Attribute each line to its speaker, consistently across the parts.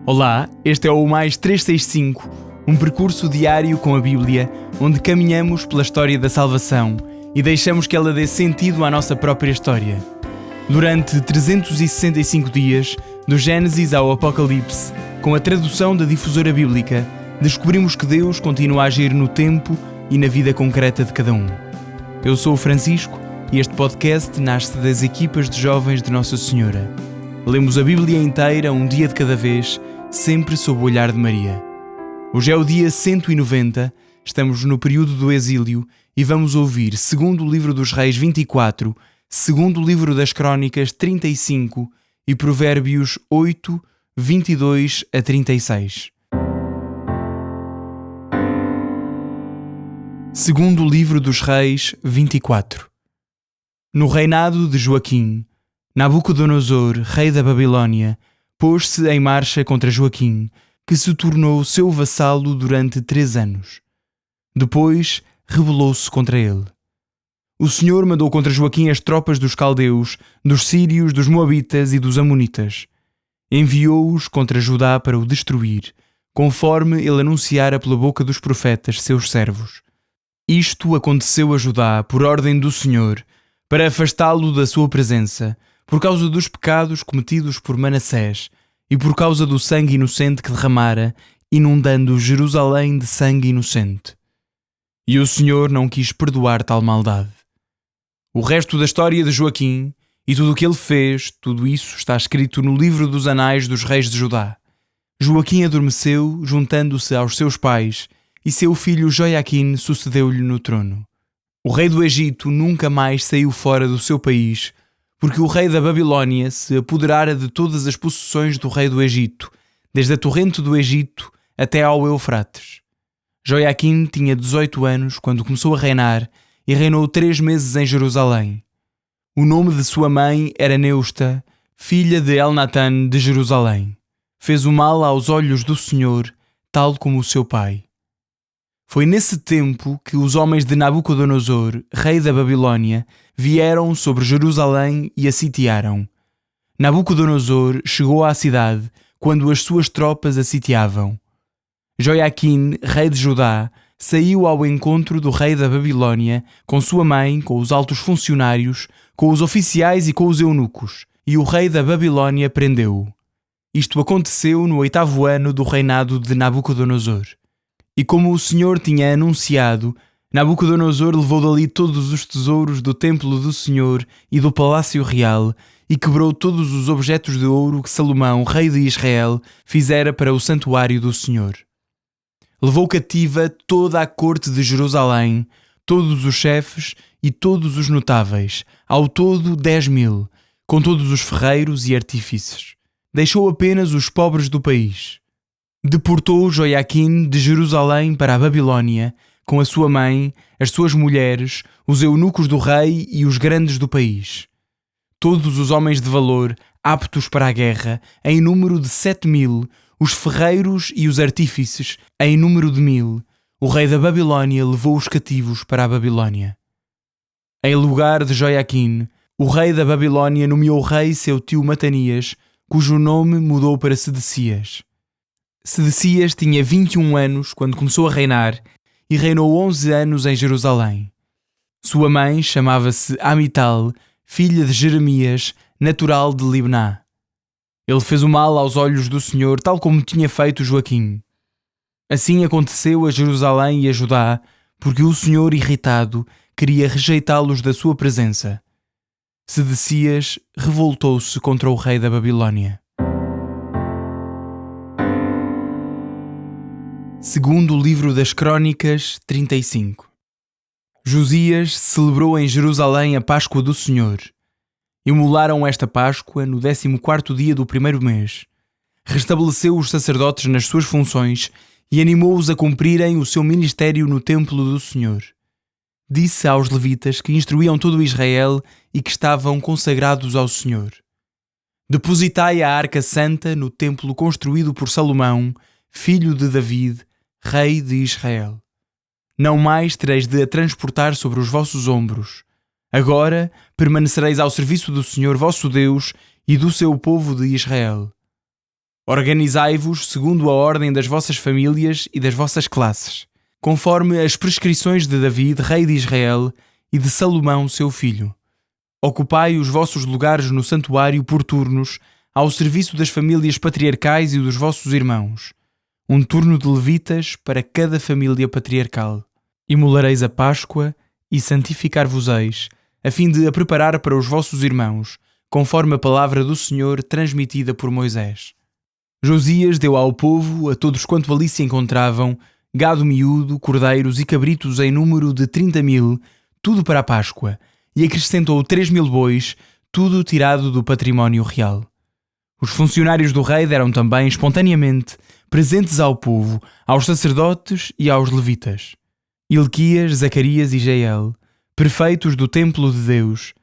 Speaker 1: Olá, este é o Mais 365, um percurso diário com a Bíblia, onde caminhamos pela história da salvação e deixamos que ela dê sentido à nossa própria história. Durante 365 dias, do Gênesis ao Apocalipse, com a tradução da Difusora Bíblica, descobrimos que Deus continua a agir no tempo e na vida concreta de cada um. Eu sou o Francisco e este podcast nasce das equipas de jovens de Nossa Senhora. Lemos a Bíblia inteira, um dia de cada vez, sempre sob o olhar de Maria. Hoje é o dia 190, estamos no período do exílio e vamos ouvir segundo o livro dos Reis 24, segundo o livro das Crónicas 35 e Provérbios 8, 22 a 36. Segundo o livro dos Reis 24. No reinado de Joaquim, Nabucodonosor, rei da Babilônia, pôs-se em marcha contra Joaquim, que se tornou seu vassalo durante 3 anos. Depois, rebelou-se contra ele. O Senhor mandou contra Joaquim as tropas dos caldeus, dos sírios, dos moabitas e dos amonitas. Enviou-os contra Judá para o destruir, conforme ele anunciara pela boca dos profetas, seus servos. Isto aconteceu a Judá por ordem do Senhor, para afastá-lo da sua presença, por causa dos pecados cometidos por Manassés e por causa do sangue inocente que derramara, inundando Jerusalém de sangue inocente. E o Senhor não quis perdoar tal maldade. O resto da história de Joaquim e tudo o que ele fez, tudo isso está escrito no livro dos Anais dos Reis de Judá. Joaquim adormeceu, juntando-se aos seus pais, e seu filho Joiaquim sucedeu-lhe no trono. O rei do Egito nunca mais saiu fora do seu país, porque o rei da Babilônia se apoderara de todas as possessões do rei do Egito, desde a torrente do Egito até ao Eufrates. Joiaquim tinha 18 anos quando começou a reinar e reinou 3 meses em Jerusalém. O nome de sua mãe era Neusta, filha de Elnatã de Jerusalém. Fez o mal aos olhos do Senhor, tal como o seu pai. Foi nesse tempo que os homens de Nabucodonosor, rei da Babilônia, vieram sobre Jerusalém e a sitiaram. Nabucodonosor chegou à cidade quando as suas tropas a sitiavam. Joiaquim, rei de Judá, saiu ao encontro do rei da Babilônia, com sua mãe, com os altos funcionários, com os oficiais e com os eunucos, e o rei da Babilônia prendeu-o. Isto aconteceu no 8º ano do reinado de Nabucodonosor. E como o Senhor tinha anunciado, Nabucodonosor levou dali todos os tesouros do templo do Senhor e do palácio real e quebrou todos os objetos de ouro que Salomão, rei de Israel, fizera para o santuário do Senhor. Levou cativa toda a corte de Jerusalém, todos os chefes e todos os notáveis, ao todo 10.000, com todos os ferreiros e artífices. Deixou apenas os pobres do país. Deportou Joiaquim de Jerusalém para a Babilônia, com a sua mãe, as suas mulheres, os eunucos do rei e os grandes do país. Todos os homens de valor, aptos para a guerra, em número de 7.000, os ferreiros e os artífices, em número de 1.000, o rei da Babilônia levou os cativos para a Babilônia. Em lugar de Joiaquim, o rei da Babilônia nomeou rei seu tio Matanias, cujo nome mudou para Sedecias. Sedecias tinha 21 anos quando começou a reinar e reinou 11 anos em Jerusalém. Sua mãe chamava-se Amital, filha de Jeremias, natural de Libná. Ele fez o mal aos olhos do Senhor, tal como tinha feito Joaquim. Assim aconteceu a Jerusalém e a Judá, porque o Senhor, irritado, queria rejeitá-los da sua presença. Sedecias revoltou-se contra o rei da Babilônia. Segundo o livro das Crónicas 35. Josias celebrou em Jerusalém a Páscoa do Senhor. Imolaram esta Páscoa no 14º dia do 1º mês. Restabeleceu os sacerdotes nas suas funções e animou-os a cumprirem o seu ministério no templo do Senhor. Disse aos levitas que instruíam todo Israel e que estavam consagrados ao Senhor: Depositai a Arca Santa no templo construído por Salomão, filho de David, rei de Israel. Não mais tereis de a transportar sobre os vossos ombros. Agora permanecereis ao serviço do Senhor vosso Deus e do seu povo de Israel. Organizai-vos segundo a ordem das vossas famílias e das vossas classes, conforme as prescrições de David, rei de Israel, e de Salomão, seu filho. Ocupai os vossos lugares no santuário por turnos, ao serviço das famílias patriarcais e dos vossos irmãos. Um turno de levitas para cada família patriarcal. Imolareis a Páscoa e santificar-vos-eis, a fim de a preparar para os vossos irmãos, conforme a palavra do Senhor transmitida por Moisés. Josias deu ao povo, a todos quanto ali se encontravam, gado miúdo, cordeiros e cabritos em número de 30.000, tudo para a Páscoa, e acrescentou 3.000 bois, tudo tirado do património real. Os funcionários do rei deram também, espontaneamente, presentes ao povo, aos sacerdotes e aos levitas. Hilquias, Zacarias e Jeiel, prefeitos do templo de Deus,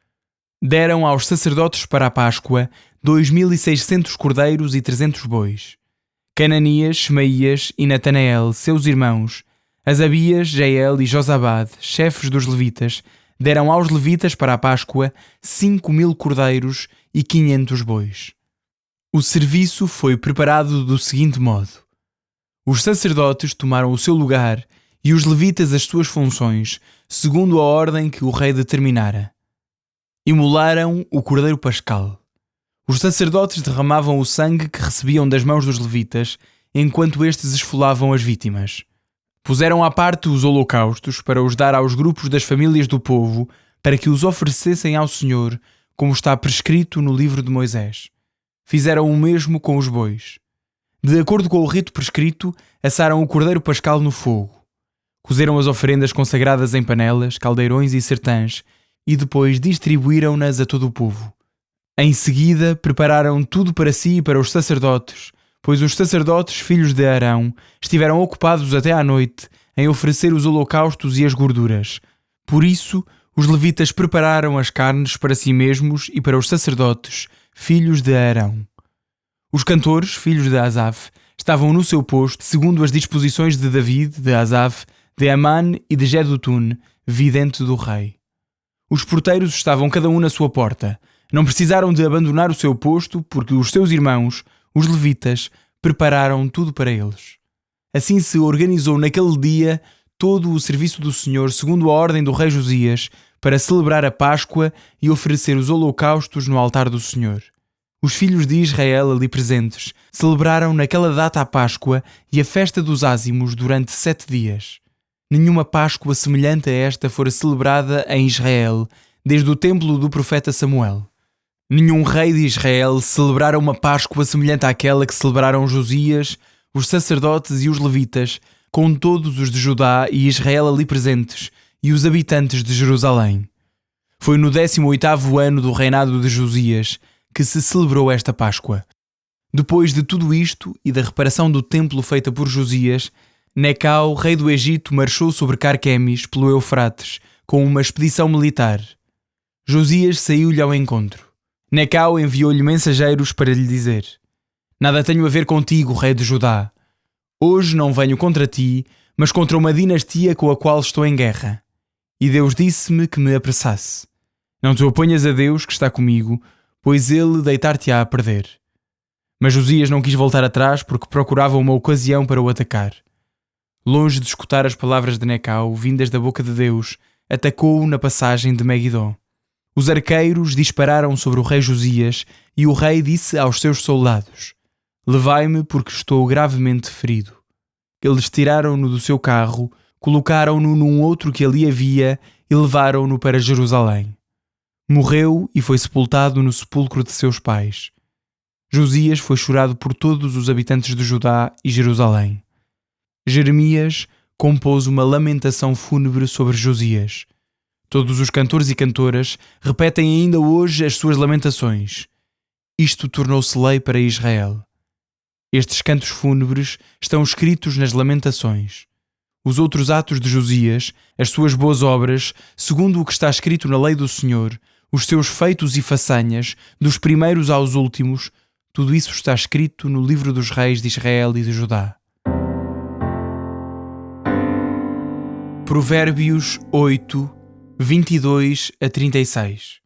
Speaker 1: deram aos sacerdotes para a Páscoa 2.600 cordeiros e 300 bois. Cananias, Shemaías e Natanael, seus irmãos, Asabias, Jeiel e Josabade, chefes dos levitas, deram aos levitas para a Páscoa 5.000 cordeiros e 500 bois. O serviço foi preparado do seguinte modo: os sacerdotes tomaram o seu lugar e os levitas as suas funções, segundo a ordem que o rei determinara. Imolaram o cordeiro pascal. Os sacerdotes derramavam o sangue que recebiam das mãos dos levitas, enquanto estes esfolavam as vítimas. Puseram à parte os holocaustos para os dar aos grupos das famílias do povo, para que os oferecessem ao Senhor, como está prescrito no livro de Moisés. Fizeram o mesmo com os bois. De acordo com o rito prescrito, assaram o cordeiro pascal no fogo. Cozeram as oferendas consagradas em panelas, caldeirões e sertãs, e depois distribuíram-nas a todo o povo. Em seguida, prepararam tudo para si e para os sacerdotes, pois os sacerdotes, filhos de Arão, estiveram ocupados até à noite em oferecer os holocaustos e as gorduras. Por isso, os levitas prepararam as carnes para si mesmos e para os sacerdotes, filhos de Arão. Os cantores, filhos de Asaf, estavam no seu posto, segundo as disposições de David, de Asaf, de Amã e de Jedutun, vidente do rei. Os porteiros estavam cada um na sua porta. Não precisaram de abandonar o seu posto, porque os seus irmãos, os levitas, prepararam tudo para eles. Assim se organizou naquele dia todo o serviço do Senhor, segundo a ordem do rei Josias, para celebrar a Páscoa e oferecer os holocaustos no altar do Senhor. Os filhos de Israel ali presentes celebraram naquela data a Páscoa e a festa dos ázimos durante 7 dias. Nenhuma Páscoa semelhante a esta fora celebrada em Israel, desde o templo do profeta Samuel. Nenhum rei de Israel celebrara uma Páscoa semelhante àquela que celebraram Josias, os sacerdotes e os levitas, com todos os de Judá e Israel ali presentes, e os habitantes de Jerusalém. Foi no 18º ano do reinado de Josias que se celebrou esta Páscoa. Depois de tudo isto e da reparação do templo feita por Josias, Necau, rei do Egito, marchou sobre Carquemis, pelo Eufrates, com uma expedição militar. Josias saiu-lhe ao encontro. Necau enviou-lhe mensageiros para lhe dizer: Nada tenho a ver contigo, rei de Judá. Hoje não venho contra ti, mas contra uma dinastia com a qual estou em guerra. E Deus disse-me que me apressasse. Não te oponhas a Deus, que está comigo, pois ele deitar-te-á a perder. Mas Josias não quis voltar atrás porque procurava uma ocasião para o atacar. Longe de escutar as palavras de Necau, vindas da boca de Deus, atacou-o na passagem de Megiddo. Os arqueiros dispararam sobre o rei Josias e o rei disse aos seus soldados: Levai-me porque estou gravemente ferido. Eles tiraram-no do seu carro, colocaram-no num outro que ali havia e levaram-no para Jerusalém. Morreu e foi sepultado no sepulcro de seus pais. Josias foi chorado por todos os habitantes de Judá e Jerusalém. Jeremias compôs uma lamentação fúnebre sobre Josias. Todos os cantores e cantoras repetem ainda hoje as suas lamentações. Isto tornou-se lei para Israel. Estes cantos fúnebres estão escritos nas lamentações. Os outros atos de Josias, as suas boas obras, segundo o que está escrito na lei do Senhor, os seus feitos e façanhas, dos primeiros aos últimos, tudo isso está escrito no livro dos reis de Israel e de Judá. Provérbios 8, 22 a 36.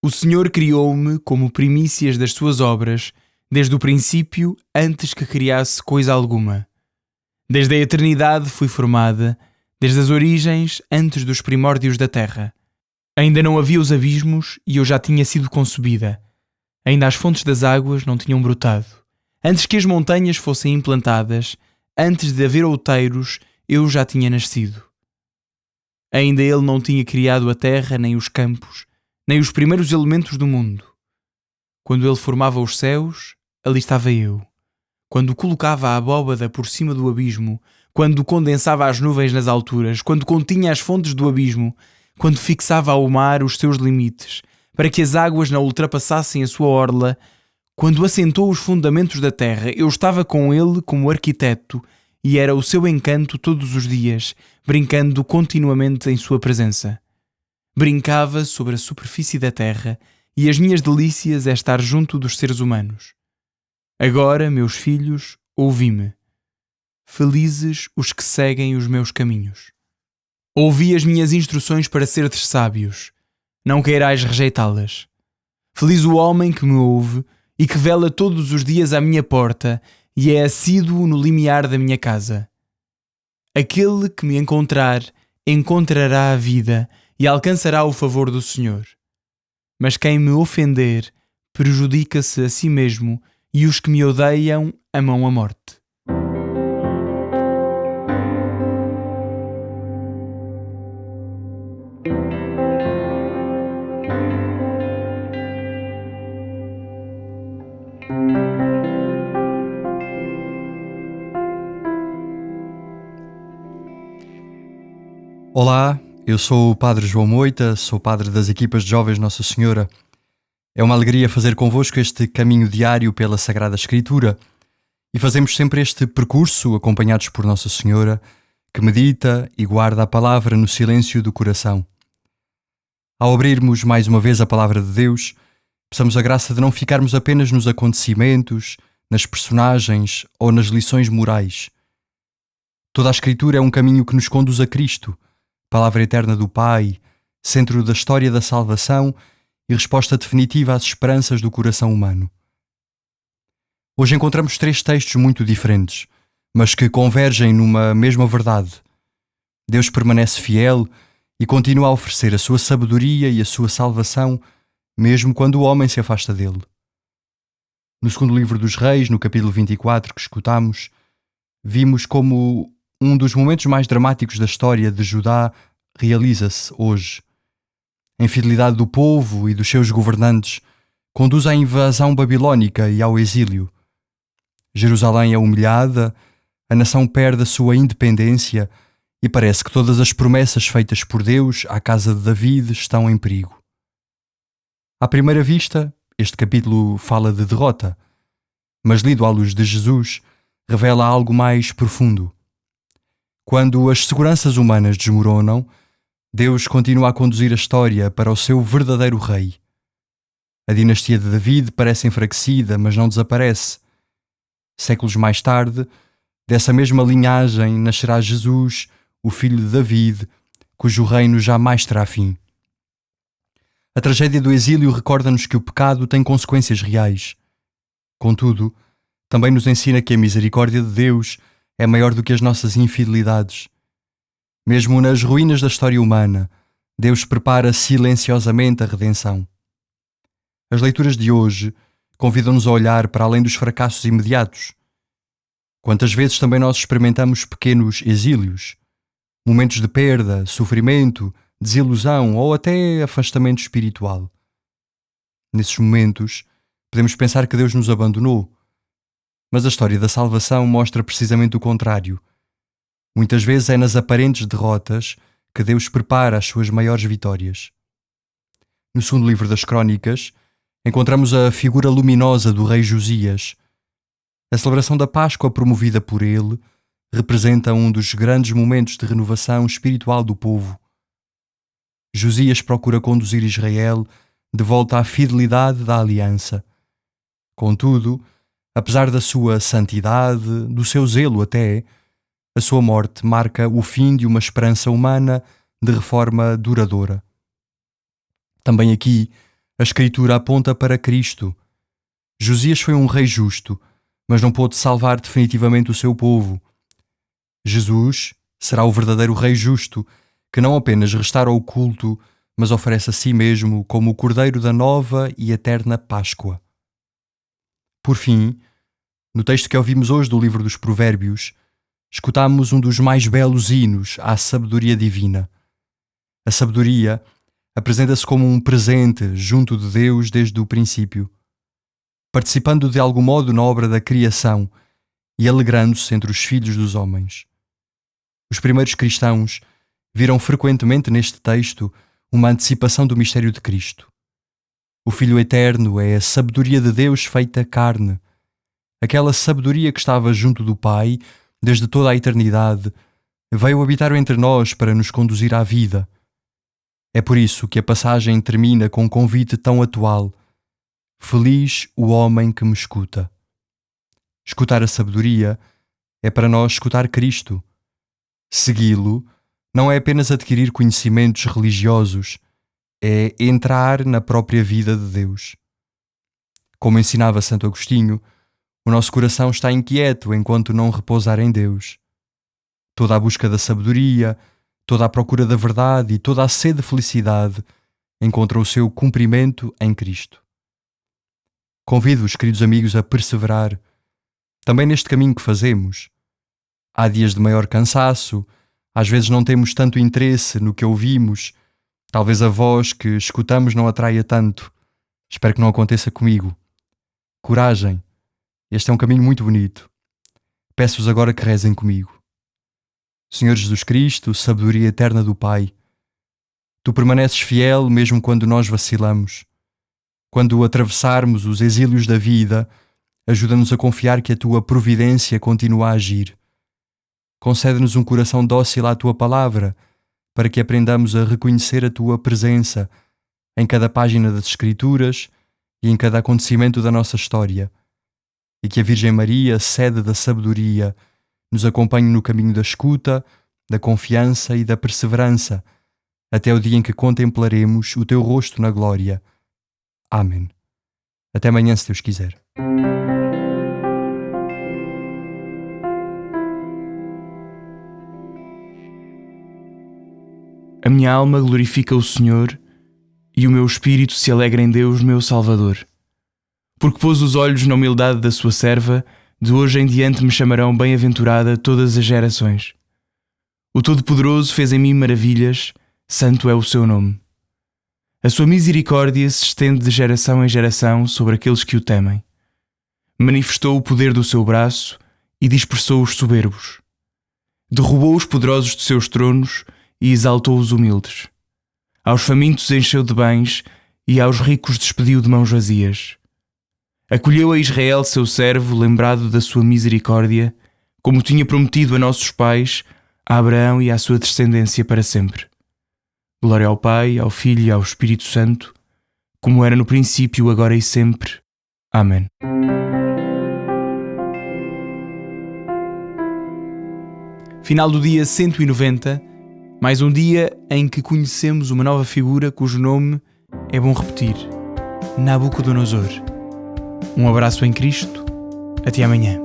Speaker 1: O Senhor criou-me como primícias das suas obras, desde o princípio, antes que criasse coisa alguma. Desde a eternidade fui formada, desde as origens, antes dos primórdios da terra. Ainda não havia os abismos e eu já tinha sido concebida. Ainda as fontes das águas não tinham brotado. Antes que as montanhas fossem implantadas, antes de haver outeiros, eu já tinha nascido. Ainda ele não tinha criado a terra, nem os campos, nem os primeiros elementos do mundo. Quando ele formava os céus, ali estava eu. Quando colocava a abóbada por cima do abismo, quando condensava as nuvens nas alturas, quando continha as fontes do abismo, quando fixava ao mar os seus limites, para que as águas não ultrapassassem a sua orla, quando assentou os fundamentos da terra, eu estava com ele como arquiteto e era o seu encanto todos os dias, brincando continuamente em sua presença. Brincava sobre a superfície da terra e as minhas delícias é estar junto dos seres humanos. Agora, meus filhos, ouvi-me. Felizes os que seguem os meus caminhos. Ouvi as minhas instruções para serdes sábios. Não queirais rejeitá-las. Feliz o homem que me ouve e que vela todos os dias à minha porta e é assíduo no limiar da minha casa. Aquele que me encontrar, encontrará a vida e alcançará o favor do Senhor. Mas quem me ofender, prejudica-se a si mesmo e os que me odeiam amam a morte.
Speaker 2: Olá, eu sou o Padre João Moita, sou padre das equipas de jovens Nossa Senhora. É uma alegria fazer convosco este caminho diário pela Sagrada Escritura e fazemos sempre este percurso acompanhados por Nossa Senhora, que medita e guarda a palavra no silêncio do coração. Ao abrirmos mais uma vez a palavra de Deus, peçamos a graça de não ficarmos apenas nos acontecimentos, nas personagens ou nas lições morais. Toda a Escritura é um caminho que nos conduz a Cristo, palavra eterna do Pai, centro da história da salvação e resposta definitiva às esperanças do coração humano. Hoje encontramos 3 textos muito diferentes, mas que convergem numa mesma verdade. Deus permanece fiel e continua a oferecer a sua sabedoria e a sua salvação, mesmo quando o homem se afasta dele. No segundo livro dos Reis, no capítulo 24 que escutamos, vimos como um dos momentos mais dramáticos da história de Judá realiza-se hoje. A infidelidade do povo e dos seus governantes conduz à invasão babilónica e ao exílio. Jerusalém é humilhada, a nação perde a sua independência e parece que todas as promessas feitas por Deus à casa de David estão em perigo. À primeira vista, este capítulo fala de derrota, mas lido à luz de Jesus, revela algo mais profundo. Quando as seguranças humanas desmoronam, Deus continua a conduzir a história para o seu verdadeiro rei. A dinastia de David parece enfraquecida, mas não desaparece. Séculos mais tarde, dessa mesma linhagem nascerá Jesus, o filho de David, cujo reino jamais terá fim. A tragédia do exílio recorda-nos que o pecado tem consequências reais. Contudo, também nos ensina que a misericórdia de Deus é maior do que as nossas infidelidades. Mesmo nas ruínas da história humana, Deus prepara silenciosamente a redenção. As leituras de hoje convidam-nos a olhar para além dos fracassos imediatos. Quantas vezes também nós experimentamos pequenos exílios, momentos de perda, sofrimento, desilusão ou até afastamento espiritual. Nesses momentos, podemos pensar que Deus nos abandonou, mas a história da salvação mostra precisamente o contrário. Muitas vezes é nas aparentes derrotas que Deus prepara as suas maiores vitórias. No segundo livro das Crônicas, encontramos a figura luminosa do rei Josias. A celebração da Páscoa promovida por ele representa um dos grandes momentos de renovação espiritual do povo. Josias procura conduzir Israel de volta à fidelidade da aliança. Contudo, apesar da sua santidade, do seu zelo até, a sua morte marca o fim de uma esperança humana de reforma duradoura. Também aqui, a Escritura aponta para Cristo. Josias foi um rei justo, mas não pôde salvar definitivamente o seu povo. Jesus será o verdadeiro rei justo, que não apenas restaura o culto, mas oferece a si mesmo como o cordeiro da nova e eterna Páscoa. Por fim, no texto que ouvimos hoje do livro dos Provérbios, escutamos um dos mais belos hinos à sabedoria divina. A sabedoria apresenta-se como um presente junto de Deus desde o princípio, participando de algum modo na obra da criação e alegrando-se entre os filhos dos homens. Os primeiros cristãos viram frequentemente neste texto uma antecipação do mistério de Cristo. O Filho Eterno é a sabedoria de Deus feita carne. Aquela sabedoria que estava junto do Pai desde toda a eternidade veio habitar entre nós para nos conduzir à vida. É por isso que a passagem termina com um convite tão atual: feliz o homem que me escuta. Escutar a sabedoria é para nós escutar Cristo. Segui-lo não é apenas adquirir conhecimentos religiosos, é entrar na própria vida de Deus. Como ensinava Santo Agostinho, o nosso coração está inquieto enquanto não repousar em Deus. Toda a busca da sabedoria, toda a procura da verdade e toda a sede de felicidade encontra o seu cumprimento em Cristo. Convido-vos, queridos amigos, a perseverar também neste caminho que fazemos. Há dias de maior cansaço, às vezes não temos tanto interesse no que ouvimos, talvez a voz que escutamos não atraia tanto. Espero que não aconteça comigo. Coragem, este é um caminho muito bonito. Peço-vos agora que rezem comigo. Senhor Jesus Cristo, sabedoria eterna do Pai, Tu permaneces fiel mesmo quando nós vacilamos. Quando atravessarmos os exílios da vida, ajuda-nos a confiar que a Tua providência continua a agir. Concede-nos um coração dócil à Tua palavra, para que aprendamos a reconhecer a Tua presença em cada página das Escrituras e em cada acontecimento da nossa história, e que a Virgem Maria, sede da sabedoria, nos acompanhe no caminho da escuta, da confiança e da perseverança, até o dia em que contemplaremos o Teu rosto na glória. Amém. Até amanhã, se Deus quiser.
Speaker 1: A minha alma glorifica o Senhor e o meu espírito se alegra em Deus, meu Salvador. Porque pôs os olhos na humildade da sua serva, de hoje em diante me chamarão bem-aventurada todas as gerações. O Todo-Poderoso fez em mim maravilhas, santo é o seu nome. A sua misericórdia se estende de geração em geração sobre aqueles que o temem. Manifestou o poder do seu braço e dispersou os soberbos. Derrubou os poderosos de seus tronos e exaltou os humildes. Aos famintos encheu de bens e aos ricos despediu de mãos vazias. Acolheu a Israel, seu servo, lembrado da sua misericórdia, como tinha prometido a nossos pais, a Abraão e à sua descendência para sempre. Glória ao Pai, ao Filho e ao Espírito Santo, como era no princípio, agora e sempre. Amém. Final do dia 190, mais um dia em que conhecemos uma nova figura cujo nome é bom repetir: Nabucodonosor. Um abraço em Cristo. Até amanhã.